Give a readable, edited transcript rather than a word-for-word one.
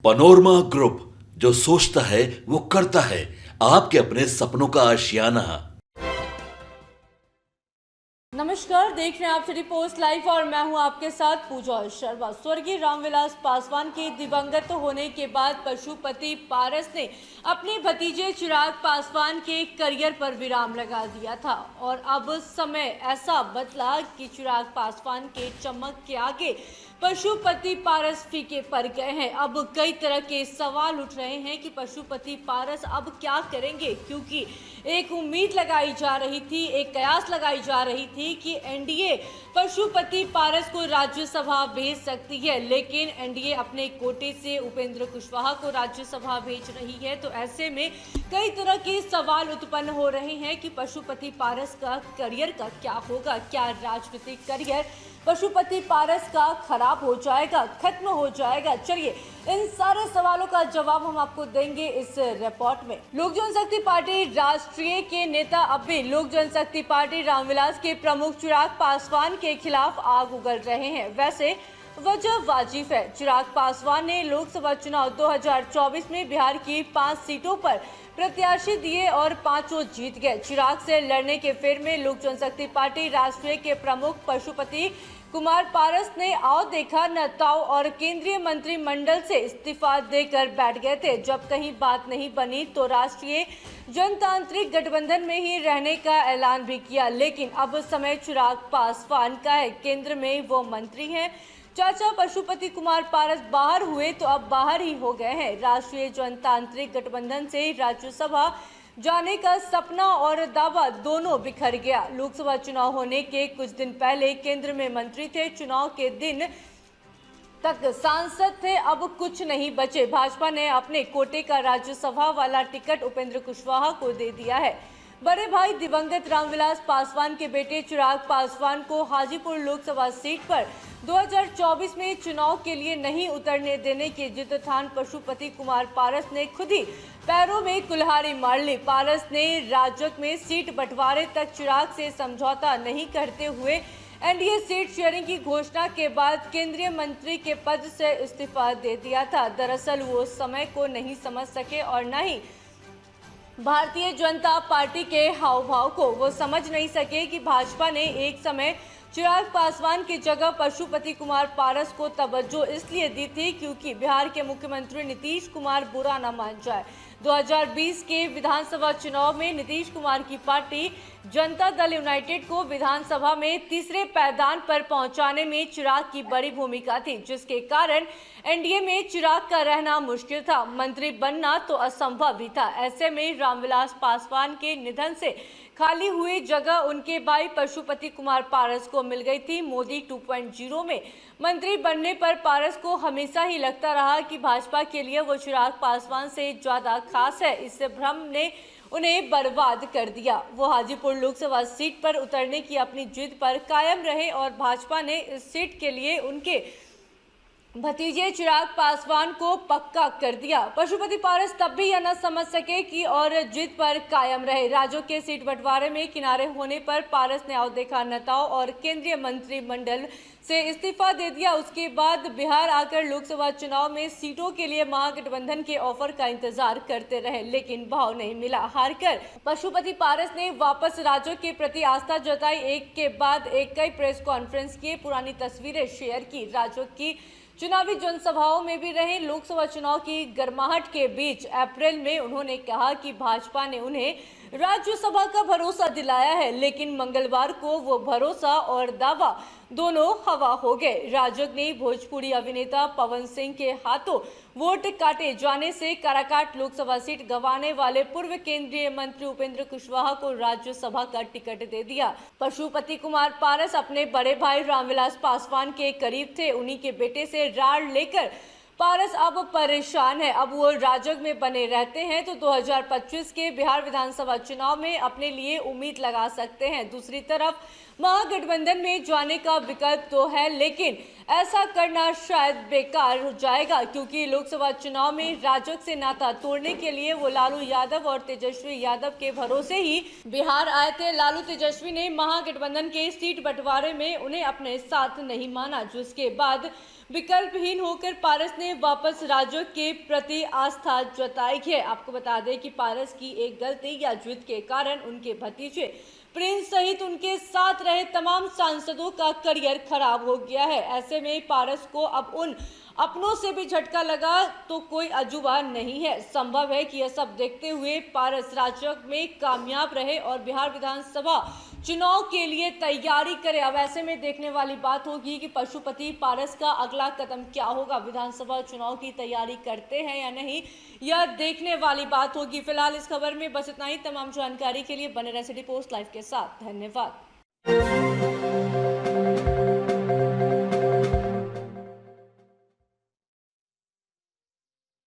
Panorama group, जो सोचता है वो करता है। आपके अपने सपनों का आशियाना। नमस्कार, देख रहे हैं आप सिटी पोस्ट लाइव और मैं हूं आपके साथ पूजा शर्मा। स्वर्गीय रामविलास पासवान के दिवंगत होने के बाद पशुपति पारस ने अपने भतीजे चिराग पासवान के करियर पर विराम लगा दिया था और अब समय ऐसा बदला कि चिराग पासवान के चमक के आगे पशुपति पारस फीके पड़ गए हैं। अब कई तरह के सवाल उठ रहे हैं कि पशुपति पारस अब क्या करेंगे, क्योंकि एक उम्मीद लगाई जा रही थी, एक कयास लगाई जा रही थी कि एनडीए पशुपति पारस को राज्यसभा भेज सकती है, लेकिन एनडीए अपने कोटे से उपेंद्र कुशवाहा को राज्यसभा भेज रही है। तो ऐसे में कई तरह के सवाल उत्पन्न हो रहे हैं कि पशुपति पारस का करियर का क्या होगा। क्या राजनीतिक करियर पशुपति पारस का खराब हो जाएगा, खत्म हो जाएगा? चलिए इन सारे सवालों का जवाब हम आपको देंगे इस रिपोर्ट में। लोक जनशक्ति पार्टी राष्ट्रीय के नेता अब भी लोक जनशक्ति पार्टी रामविलास के प्रमुख चिराग पासवान के खिलाफ आग उगल रहे हैं। वैसे वजह वाजिब है। चिराग पासवान ने लोकसभा चुनाव 2024 में बिहार की 5 सीटों पर प्रत्याशी दिए और 5 जीत गए। चिराग से लड़ने के फेर में लोक जनशक्ति पार्टी राष्ट्रीय के प्रमुख पशुपति कुमार पारस ने आओ देखा न ताओ और केंद्रीय मंत्रिमंडल से इस्तीफा देकर बैठ गए थे। जब कहीं बात नहीं बनी तो राष्ट्रीय जनतांत्रिक गठबंधन में ही रहने का ऐलान भी किया, लेकिन अब समय चिराग पासवान का है। केंद्र में वो मंत्री हैं। चाचा पशुपति कुमार पारस बाहर हुए तो अब बाहर ही हो गए हैं। राष्ट्रीय जनतांत्रिक गठबंधन से राज्यसभा जाने का सपना और दावा दोनों बिखर गया। लोकसभा चुनाव होने के कुछ दिन पहले केंद्र में मंत्री थे, चुनाव के दिन तक सांसद थे, अब कुछ नहीं बचे। भाजपा ने अपने कोटे का राज्यसभा वाला टिकट उपेंद्र कुशवाहा को दे दिया है। बड़े भाई दिवंगत रामविलास पासवान के बेटे चिराग पासवान को हाजीपुर लोकसभा सीट पर 2024 में चुनाव के लिए नहीं उतरने देने की जिद ठान पशुपति कुमार पारस ने खुद ही पैरों में कुल्हाड़ी मार ली। पारस ने राजग में सीट बंटवारे तक चिराग से समझौता नहीं करते हुए एनडीए सीट शेयरिंग की घोषणा के बाद केंद्रीय मंत्री के पद से इस्तीफा दे दिया था। दरअसल वो समय को नहीं समझ सके और न ही भारतीय जनता पार्टी के हाव भाव को। वो समझ नहीं सके कि भाजपा ने एक समय चिराग पासवान की जगह पशुपति कुमार पारस को तवज्जो इसलिए दी थी क्योंकि बिहार के मुख्यमंत्री नीतीश कुमार बुरा न मान जाए। 2020 के विधानसभा चुनाव में नीतीश कुमार की पार्टी जनता दल यूनाइटेड को विधानसभा में तीसरे पायदान पर पहुंचाने में चिराग की बड़ी भूमिका थी, जिसके कारण एनडीए में चिराग का रहना मुश्किल था, मंत्री बनना तो असंभव भी था। ऐसे में रामविलास पासवान के निधन से खाली हुई जगह उनके भाई पशुपति कुमार पारस को मिल गई थी। मोदी 2.0 में मंत्री बनने पर पारस को हमेशा ही लगता रहा कि भाजपा के लिए वो चिराग पासवान से ज्यादा खास है। इस भ्रम ने उन्हें बर्बाद कर दिया। वो हाजीपुर लोकसभा सीट पर उतरने की अपनी जिद पर कायम रहे और भाजपा ने इस सीट के लिए उनके भतीजे चिराग पासवान को पक्का कर दिया। पशुपति पारस तब भी यह न समझ सके कि और जिद पर कायम रहे। राजग के सीट बंटवारे में किनारे होने पर पारस ने आओ देखा न ताओ और केंद्रीय मंत्रिमंडल से इस्तीफा दे दिया। उसके बाद बिहार आकर लोकसभा चुनाव में सीटों के लिए महागठबंधन के ऑफर का इंतजार करते रहे, लेकिन भाव नहीं मिला। हारकर पशुपति पारस ने वापस राजग के प्रति आस्था जताई। एक के बाद एक कई प्रेस कॉन्फ्रेंस किए, पुरानी तस्वीरें शेयर की, राजग की चुनावी जनसभाओं में भी रहे। लोकसभा चुनाव की गर्माहट के बीच अप्रैल में उन्होंने कहा कि भाजपा ने उन्हें राज्यसभा का भरोसा दिलाया है, लेकिन मंगलवार को वो भरोसा और दावा दोनों हवा हो गए। राजग ने भोजपुरी अभिनेता पवन सिंह के हाथों वोट काटे जाने से काराकाट लोकसभा सीट गंवाने वाले पूर्व केंद्रीय मंत्री उपेंद्र कुशवाहा को राज्यसभा का टिकट दे दिया। पशुपति कुमार पारस अपने बड़े भाई रामविलास पासवान के करीब थे। उन्हीं के बेटे से राड़ लेकर पारस अब परेशान है। अब वो राजग में बने रहते हैं तो 2025 के बिहार विधानसभा चुनाव में अपने लिए उम्मीद लगा सकते हैं। दूसरी तरफ महागठबंधन में जाने का विकल्प तो है, लेकिन ऐसा करना शायद बेकार हो जाएगा, क्योंकि लोकसभा चुनाव में राजग से नाता तोड़ने के लिए वो लालू यादव और तेजस्वी यादव के भरोसे ही बिहार आए थे। लालू तेजस्वी ने महागठबंधन के सीट बंटवारे में उन्हें अपने साथ नहीं माना, जिसके बाद विकल्पहीन होकर पारस ने वापस राजग के प्रति आस्था जताई है। आपको बता दें कि पारस की एक गलती या जिद के कारण उनके भतीजे प्रिंस सहित उनके साथ रहे तमाम सांसदों का करियर खराब हो गया है। ऐसे में पारस को अब उन अपनों से भी झटका लगा तो कोई अजूबा नहीं है। संभव है कि यह सब देखते हुए पारस राजग में कामयाब रहे और बिहार विधानसभा चुनाव के लिए तैयारी करे। अब ऐसे में देखने वाली बात होगी कि पशुपति पारस का अगला कदम क्या होगा। विधानसभा चुनाव की तैयारी करते हैं या नहीं, यह देखने वाली बात होगी। फिलहाल इस खबर में बस इतना ही। तमाम जानकारी के लिए बने रहे सिटी पोस्ट लाइव के साथ। धन्यवाद।